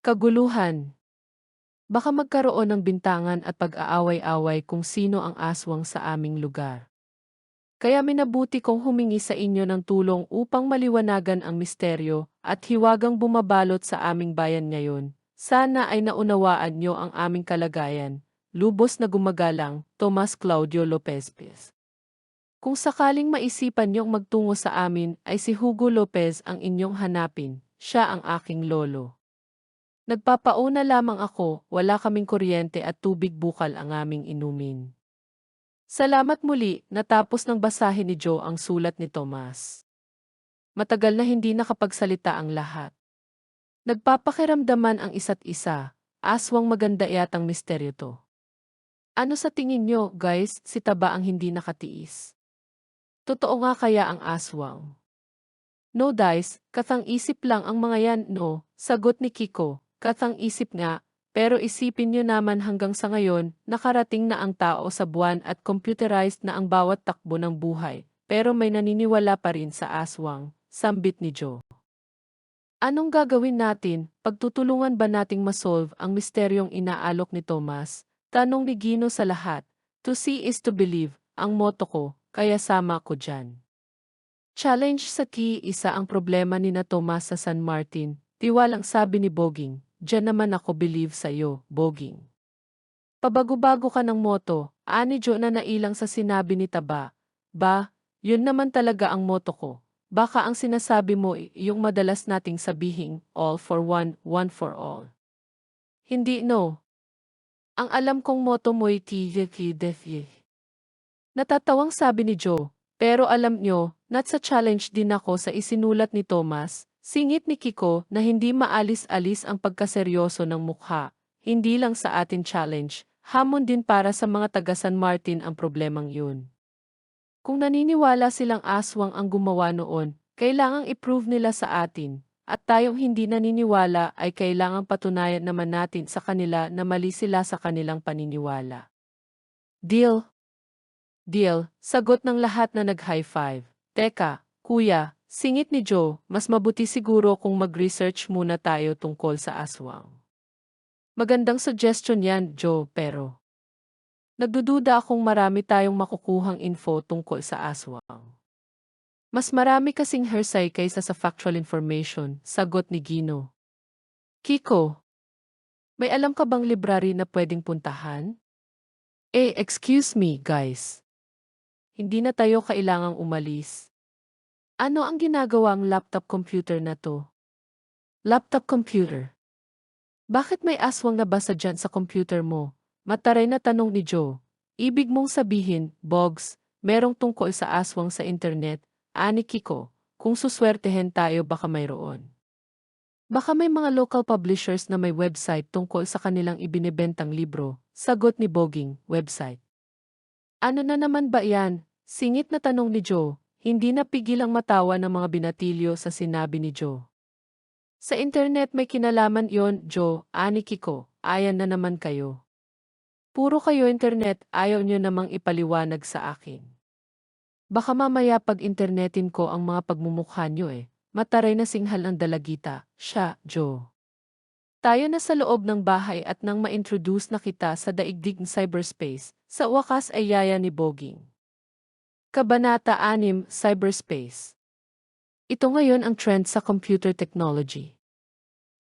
Kaguluhan. Baka magkaroon ng bintangan at pag-aaway-away kung sino ang aswang sa aming lugar. Kaya minabuti kong humingi sa inyo ng tulong upang maliwanagan ang misteryo at hiwagang bumabalot sa aming bayan ngayon. Sana ay naunawaan niyo ang aming kalagayan. Lubos na gumagalang, Tomas Claudio Lopez Pez. Kung sakaling maisipan niyong magtungo sa amin ay si Hugo Lopez ang inyong hanapin. Siya ang aking lolo. Nagpapauna lamang ako, wala kaming kuryente at tubig bukal ang aming inumin. Salamat muli, natapos ng basahin ni Joe ang sulat ni Tomas. Matagal na hindi nakapagsalita ang lahat. Nagpapakiramdaman ang isa't isa, aswang maganda yatang misteryo to. Ano sa tingin nyo, guys, si Taba ang hindi nakatiis? Totoo nga kaya ang aswang? No dice, kathang-isip lang ang mga yan, no, sagot ni Kiko, kathang-isip nga, pero isipin nyo naman hanggang sa ngayon, nakarating na ang tao sa buwan at computerized na ang bawat takbo ng buhay, pero may naniniwala pa rin sa aswang, sambit ni Joe. Anong gagawin natin, pagtutulungan ba nating masolve ang misteryong inaalok ni Thomas? Tanong ni Gino sa lahat, to see is to believe, ang motto ko, kaya sama ko dyan. Challenge sa key, isa ang problema ni na Tomas sa San Martin. Tiwalang sabi ni Boging, diyan naman ako believe sa'yo, Boging. Pabago-bago ka ng moto, ani Jo na nailang sa sinabi ni Taba. Ba, yun naman talaga ang moto ko. Baka ang sinasabi mo yung madalas nating sabihin, all for one, one for all. Hindi no. Ang alam kong moto mo'y TJP. Natatawang sabi ni Joe. Pero alam nyo, sa challenge din ako sa isinulat ni Thomas, singit ni Kiko na hindi maalis-alis ang pagkaseryoso ng mukha. Hindi lang sa atin challenge, hamon din para sa mga taga San Martin ang problemang yun. Kung naniniwala silang aswang ang gumawa noon, kailangang i-prove nila sa atin. At tayong hindi naniniwala ay kailangang patunayan naman natin sa kanila na mali sila sa kanilang paniniwala. Deal? Deal, sagot ng lahat na nag-high five. Teka, kuya, singit ni Joe, mas mabuti siguro kung mag-research muna tayo tungkol sa aswang. Magandang suggestion yan, Joe, pero nagdududa akong marami tayong makukuhang info tungkol sa aswang. Mas marami kasing hearsay kaysa sa factual information, sagot ni Gino. Kiko, may alam ka bang library na pwedeng puntahan? Excuse me, guys. Hindi na tayo kailangang umalis. Ano ang ginagawang laptop computer na to? Laptop computer? Bakit may aswang nabasa dyan sa computer mo? Mataray na tanong ni Joe. Ibig mong sabihin, Bogs, merong tungkol sa aswang sa internet, ani Kiko, kung suswertehen tayo baka mayroon. Baka may mga local publishers na may website tungkol sa kanilang ibinebentang libro, sagot ni Boging, website. Ano na naman ba yan? Singit na tanong ni Joe, hindi napigilang matawa ng mga binatilyo sa sinabi ni Joe. Sa internet may kinalaman yon, Joe, ani Kiko, ayan na naman kayo. Puro kayo internet, ayaw nyo namang ipaliwanag sa akin. Baka mamaya pag internetin ko ang mga pagmumukha nyo mataray na singhal ang dalagita, siya, Joe. Tayo na sa loob ng bahay at nang ma-introduce na kita sa daigdig ng cyberspace, sa wakas ay yaya ni Boging. Kabanata 6, Cyberspace. Ito ngayon ang trend sa computer technology.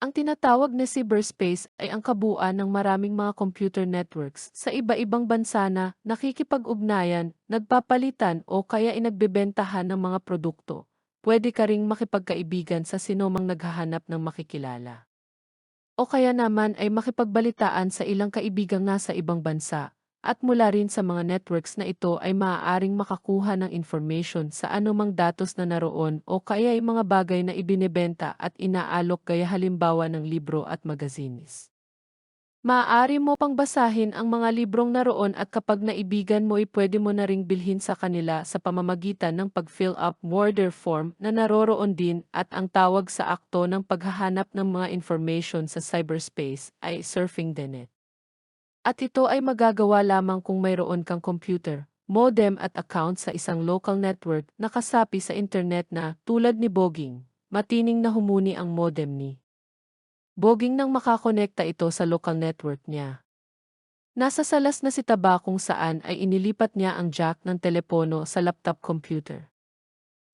Ang tinatawag na cyberspace ay ang kabuuan ng maraming mga computer networks sa iba-ibang bansa na nakikipag-ugnayan, nagpapalitan o kaya inagbebentahan ng mga produkto. Pwede ka ring makipagkaibigan sa sinumang naghahanap ng makikilala. O kaya naman ay makipagbalitaan sa ilang kaibigang nasa ibang bansa. At mula rin sa mga networks na ito ay maaaring makakuha ng information sa anumang datos na naroon o kaya ay mga bagay na ibinebenta at inaalok gaya halimbawa ng libro at magazines. Maaari mo pang basahin ang mga librong naroon at kapag naibigan mo ay pwede mo na ring bilhin sa kanila sa pamamagitan ng pag-fill up order form na naroroon din at ang tawag sa akto ng paghahanap ng mga information sa cyberspace ay surfing the net. At ito ay magagawa lamang kung mayroon kang computer, modem at account sa isang local network na kasapi sa internet na, tulad ni Boging, matining na humuni ang modem ni Boging nang makakonekta ito sa local network niya. Nasa salas na si Taba kung saan ay inilipat niya ang jack ng telepono sa laptop computer.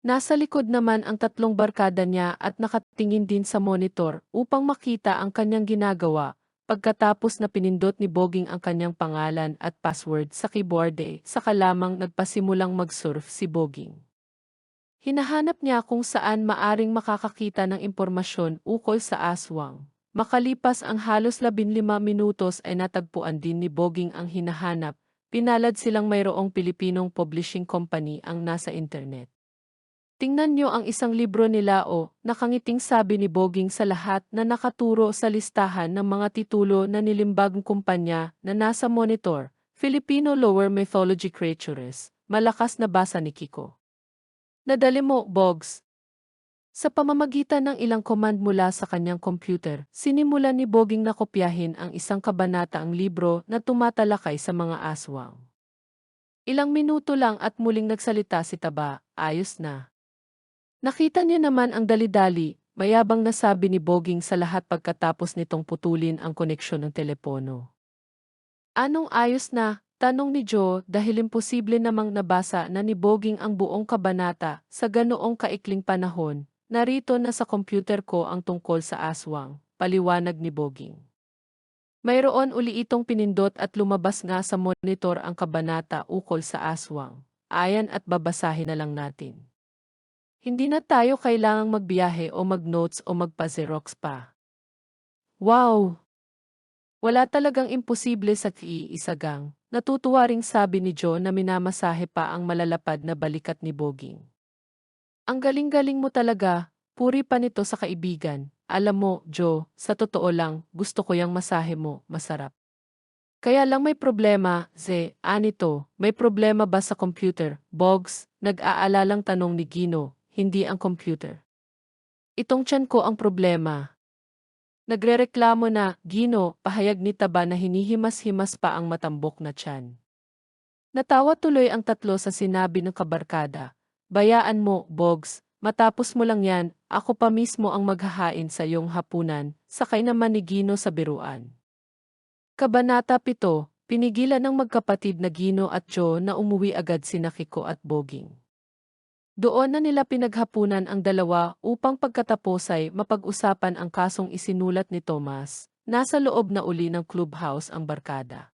Nasa likod naman ang tatlong barkada niya at nakatingin din sa monitor upang makita ang kanyang ginagawa. Pagkatapos na pinindot ni Boging ang kanyang pangalan at password sa keyboard saka lamang nagpasimulang mag-surf si Boging. Hinahanap niya kung saan maaring makakakita ng impormasyon ukol sa aswang. Makalipas ang halos 15 minutos ay natagpuan din ni Boging ang hinahanap. Pinalad silang mayroong Pilipinong publishing company ang nasa internet. Tingnan niyo ang isang libro nila nakangiting sabi ni Boging sa lahat na nakaturo sa listahan ng mga titulo na nilimbag ng kumpanya na nasa monitor, Filipino Lower Mythology Creatures, malakas na basa ni Kiko. Nadali mo, Bogs. Sa pamamagitan ng ilang command mula sa kanyang computer, sinimulan ni Boging na kopyahin ang isang kabanata ang libro na tumatalakay sa mga aswang. Ilang minuto lang at muling nagsalita si Taba, ayos na. Nakita niya naman ang dali-dali, mayabang na sabi ni Boging sa lahat pagkatapos nitong putulin ang koneksyon ng telepono. Anong ayos na? Tanong ni Joe dahil imposible namang nabasa na ni Boging ang buong kabanata sa ganoong kaikling panahon. Narito na sa computer ko ang tungkol sa aswang, paliwanag ni Boging. Mayroon uli itong pinindot at lumabas nga sa monitor ang kabanata ukol sa aswang. Ayan at babasahin na lang natin. Hindi na tayo kailangang magbiyahe o mag-notes o magpa-Xerox pa. Wow! Wala talagang imposible sa iisagang. Natutuwa ring sabi ni Joe na minamasahe pa ang malalapad na balikat ni Boging. Ang galing-galing mo talaga, puri pa nito sa kaibigan. Alam mo, Joe, sa totoo lang, gusto ko yung masahe mo, masarap. Kaya lang may problema, anito, may problema ba sa computer? Bogs, nag-aalalang tanong ni Gino, hindi ang computer. Itong tiyan ko ang problema. Nagrereklamo na, Gino, pahayag ni Taba na hinihimas-himas pa ang matambok na tiyan. Natawa tuloy ang tatlo sa sinabi ng kabarkada. Bayaan mo, Bogs, matapos mo lang yan, ako pa mismo ang maghahain sa iyong hapunan, sakay naman ni Gino sa biruan. Kabanata 7, pinigilan ng magkapatid na Gino at Joe na umuwi agad sina Kiko at Boging. Doon na nila pinaghapunan ang dalawa upang pagkatapos ay mapag-usapan ang kasong isinulat ni Thomas. Nasa loob na uli ng clubhouse ang barkada.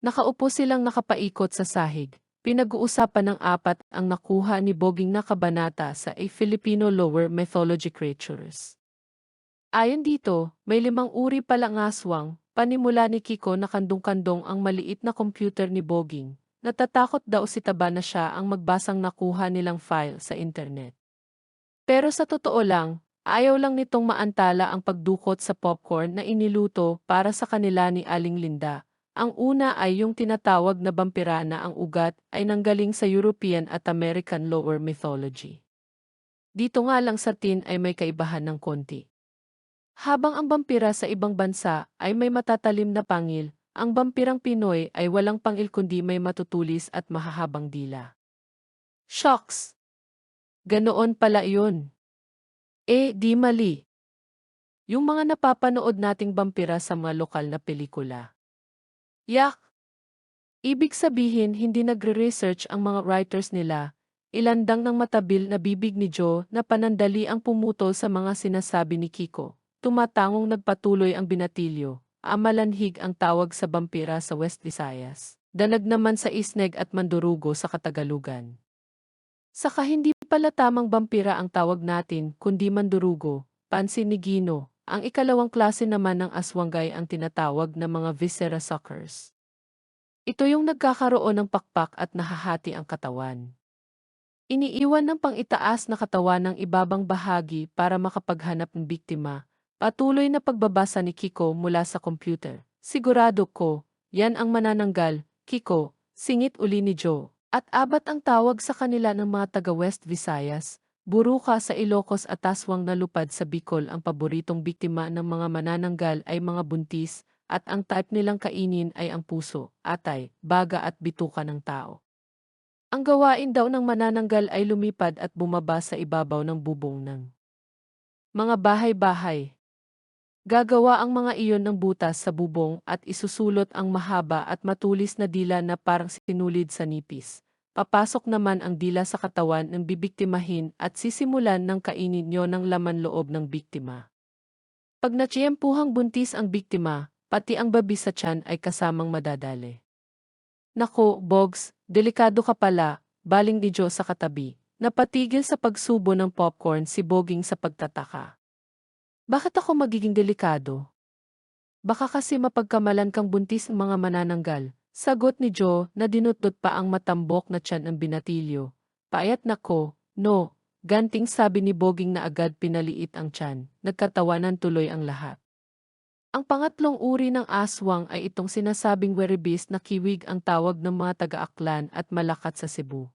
Nakaupo silang nakapaikot sa sahig. Pinag-uusapan ng apat ang nakuha ni Boging na kabanata sa A Filipino Lower Mythology Creatures. Ayon dito, may 5 uri palang aswang. Panimula ni Kiko na kandong-kandong ang maliit na computer ni Boging. Natatakot daw si Taba na siya ang magbasang nakuha nilang file sa internet. Pero sa totoo lang, ayaw lang nitong maantala ang pagdukot sa popcorn na iniluto para sa kanila ni Aling Linda. Ang una ay yung tinatawag na bampira na ang ugat ay nanggaling sa European at American lower mythology. Dito nga lang sa tin ay may kaibahan ng konti. Habang ang bampira sa ibang bansa ay may matatalim na pangil, ang bampirang Pinoy ay walang pangil kundi may matutulis at mahahabang dila. Shocks! Ganoon pala iyon. Di mali. Yung mga napapanood nating bampira sa mga lokal na pelikula. Yak! Ibig sabihin hindi nagre-research ang mga writers nila, ilandang ng matabil na bibig ni Joe na panandali ang pumutol sa mga sinasabi ni Kiko. Tumatangong nagpatuloy ang binatilyo. Amalanhig ang tawag sa bampira sa West Visayas. Danag naman sa Isneg at Mandurugo sa Katagalugan. Saka hindi pala tamang bampira ang tawag natin kundi Mandurugo, pansin ni Gino. Ang ikalawang klase naman ng aswanggay ang tinatawag na mga viscera suckers. Ito yung nagkakaroon ng pakpak at nahahati ang katawan. Iniiwan ng pang-itaas na katawan ng ibabang bahagi para makapaghanap ng biktima. Patuloy na pagbabasa ni Kiko mula sa computer. Sigurado ko, yan ang manananggal, Kiko, singit uli ni Joe. At abat ang tawag sa kanila ng mga taga-West Visayas, Buruka sa Ilocos at aswang na lupad sa Bicol. Ang paboritong biktima ng mga manananggal ay mga buntis, at ang type nilang kainin ay ang puso, atay, baga at bituka ng tao. Ang gawain daw ng manananggal ay lumipad at bumaba sa ibabaw ng bubong ng mga bahay-bahay. Gagawa ang mga iyon ng butas sa bubong at isusulot ang mahaba at matulis na dila na parang sinulid sa nipis. Papasok naman ang dila sa katawan ng bibiktimahin at sisimulan ng kainin niyo ng laman loob ng biktima. Pag natsyempuhang buntis ang biktima, pati ang babi sa tiyan ay kasamang madadali. Nako, Bogs, delikado ka pala, baling ni Joe sa katabi. Napatigil sa pagsubo ng popcorn si Boging sa pagtataka. Bakit ako magiging delikado? Baka kasi mapagkamalan kang buntis ng mga manananggal. Sagot ni Joe na dinutot pa ang matambok na tiyan ng binatilyo. Paayat nako, no, ganting sabi ni Boging na agad pinaliit ang tiyan. Nagkatawanan tuloy ang lahat. Ang pangatlong uri ng aswang ay itong sinasabing weribis na kiwig ang tawag ng mga taga-Aklan at Malacat sa Cebu.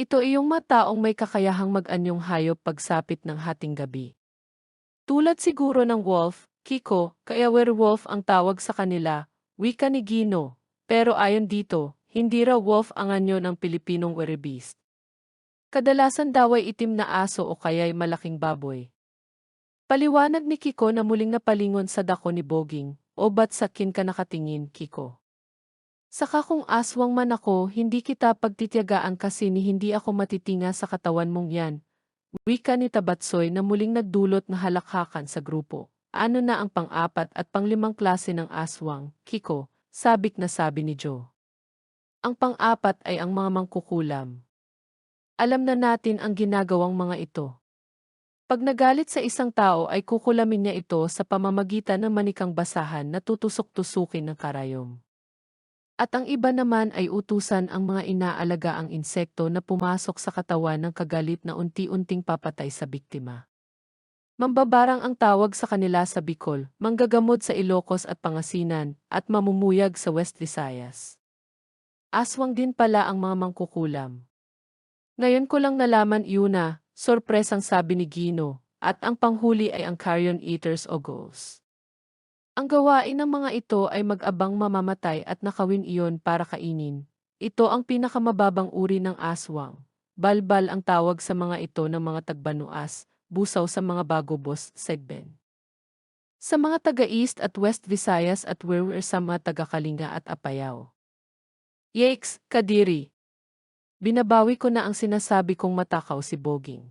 Ito ay yung mga taong may kakayahang mag-anyong hayop pagsapit ng hating gabi. Tulad siguro ng wolf, Kiko, kaya werewolf ang tawag sa kanila, wika ni Gino. Pero ayon dito, hindi raw wolf ang anyo ng Pilipinong weribis. Kadalasan daw ay itim na aso o kaya'y malaking baboy. Paliwanag ni Kiko na muling napalingon sa dako ni Boging, o ba't sakin ka nakatingin, Kiko? Saka kung aswang man ako, hindi kita pagtitiyagaan kasi ni hindi ako matitinga sa katawan mong yan. Wika ni Tabatsoy na muling nagdulot ng halakhakan sa grupo. Ano na ang pang-apat at panglimang klase ng aswang, Kiko, sabik na sabi ni Joe. Ang pang-apat ay ang mga mangkukulam. Alam na natin ang ginagawang mga ito. Pag nagalit sa isang tao ay kukulamin niya ito sa pamamagitan ng manikang basahan na tutusok-tusukin ng karayom. At ang iba naman ay utusan ang mga inaalagaang insekto na pumasok sa katawan ng kagalit na unti-unting papatay sa biktima. Mambabarang ang tawag sa kanila sa Bicol, manggagamot sa Ilocos at Pangasinan, at mamumuyag sa West Visayas. Aswang din pala ang mga mangkukulam. Ngayon ko lang nalaman Yuna, sorpresang sabi ni Gino, at ang panghuli ay ang carrion eaters o ghosts. Ang gawain ng mga ito ay mag-abang mamamatay at nakawin iyon para kainin. Ito ang pinakamababang uri ng aswang. Balbal ang tawag sa mga ito ng mga tagbanuas, busaw sa mga bagobos, segben. Sa mga taga-East at West Visayas at Wirwir sa mga taga-Kalinga at Apayao. Yikes, Kadiri! Binabawi ko na ang sinasabi kong matakaw si Boging.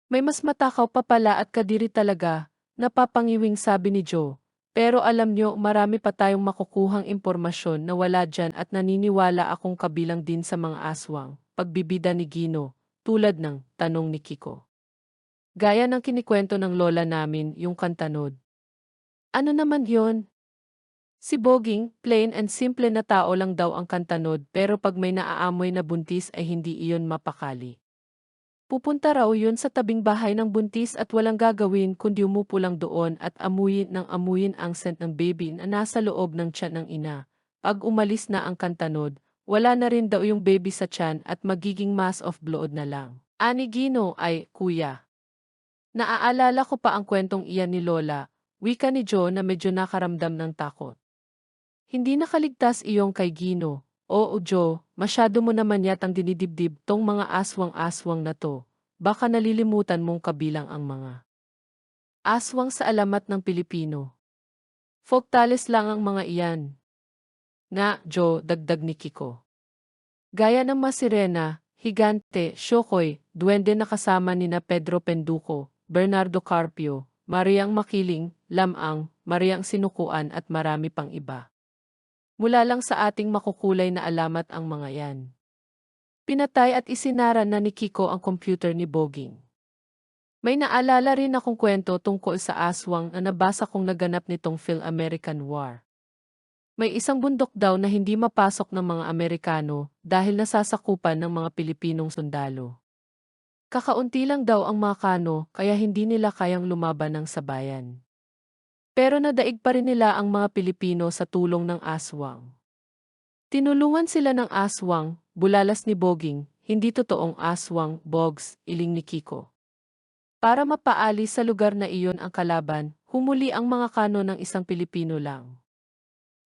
May mas matakaw pa pala at Kadiri talaga, napapangiwing sabi ni Joe. Pero alam nyo, marami pa tayong makukuhang impormasyon na wala dyan at naniniwala akong kabilang din sa mga aswang, pagbibida ni Gino, tulad ng tanong ni Kiko. Gaya ng kinikwento ng lola namin, yung kantanod. Ano naman yon? Si Boging, plain and simple na tao lang daw ang kantanod pero pag may naaamoy na buntis ay hindi iyon mapakali. Pupunta raw yun sa tabing bahay ng buntis at walang gagawin kundi umupo lang doon at amuyin ang scent ng baby na nasa loob ng tiyan ng ina. Pag umalis na ang kantanod, wala na rin daw yung baby sa tiyan at magiging mass of blood na lang. Ani Gino ay, kuya. Naaalala ko pa ang kwentong iyan ni Lola, wika ni Joe na medyo nakaramdam ng takot. Hindi nakaligtas iyong kay Gino. Oo Joe, masyado mo naman yatang dinidibdib tong mga aswang-aswang na to. Baka nalilimutan mong kabilang ang mga aswang sa alamat ng Pilipino. Folktales lang ang mga iyan. Nga, Joe, dagdag ni Kiko. Gaya ng Masirena, Higante, Shokoy, Duwende na kasama nina Pedro Penduko, Bernardo Carpio, Mariang Makiling, Lamang, Mariang Sinukuan at marami pang iba. Mula lang sa ating makukulay na alamat ang mga yan. Pinatay at isinara na ni Kiko ang computer ni Boging. May naalala rin akong kwento tungkol sa aswang na nabasa kong naganap nitong Phil-American War. May isang bundok daw na hindi mapasok ng mga Amerikano dahil nasasakupan ng mga Pilipinong sundalo. Kakaunti lang daw ang mga Kano kaya hindi nila kayang lumaban ng sabayan. Pero nadaig pa rin nila ang mga Pilipino sa tulong ng aswang. Tinulungan sila ng aswang, bulalas ni Boging, hindi totoong aswang, Bogs, iling ni Kiko. Para mapaalis sa lugar na iyon ang kalaban, humuli ang mga Kano ng isang Pilipino lang.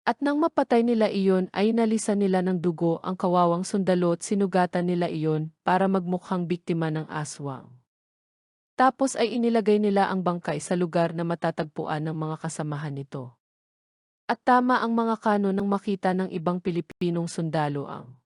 At nang mapatay nila iyon ay nalisan nila ng dugo ang kawawang sundalo at sinugatan nila iyon para magmukhang biktima ng aswang. Tapos ay inilagay nila ang bangkay sa lugar na matatagpuan ng mga kasamahan nito. At tama ang mga kano nang makita ng ibang Pilipinong sundalo ang